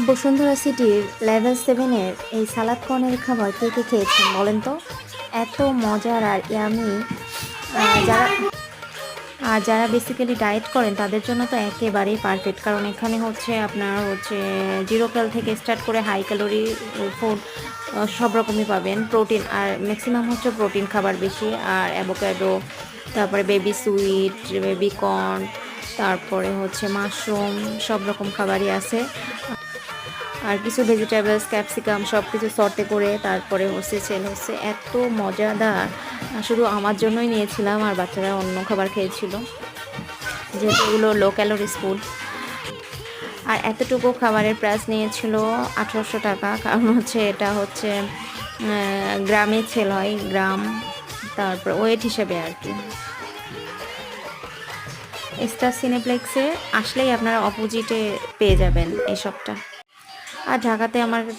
বসুন্ধরা সিটির লেভেল 7-এর এই সালাদ কর্নের খাবার কে কে খেয়েছেন বলেন তো? এত মজার আর ইয়ামি। যারা যারা বেসিক্যালি ডায়েট করেন তাদের জন্য তো একেবারেই পারফেক্ট, কারণ এখানে হচ্ছে আপনার হচ্ছে 0 ক্যাল থেকে স্টার্ট করে হাই ক্যালোরি ফুড সব রকমই পাবেন। প্রোটিন আর ম্যাক্সিমাম হচ্ছে প্রোটিন খাবার বেশি, আর অ্যাভোকাডো, তারপরে বেবি সুইট, বেবি কর্ন, তারপরে হচ্ছে মাশরুম, সব রকম খাবারই আছে। আর কিছু ভেজিটেবলস, ক্যাপসিকাম সব কিছু সর্টে করে তারপরে হচ্ছে সেল হচ্ছে। এত মজাদার, শুধু আমার জন্যই নিয়েছিলাম, আর বাচ্চারা অন্য খাবার খেয়েছিল, যেহেতু এগুলো লো ক্যালোরিজ ফুড। আর এতটুকু খাবারের প্রাইস নিয়েছিল 1800 টাকা, কারণ হচ্ছে এটা হচ্ছে গ্রামে সেল হয়, গ্রাম, তারপর ওয়েট হিসেবে আর কি। স্টার সিনেপ্লেক্সে আসলেই আপনারা অপোজিটে পেয়ে যাবেন এই শপটা। আর ঢাকাতে আমার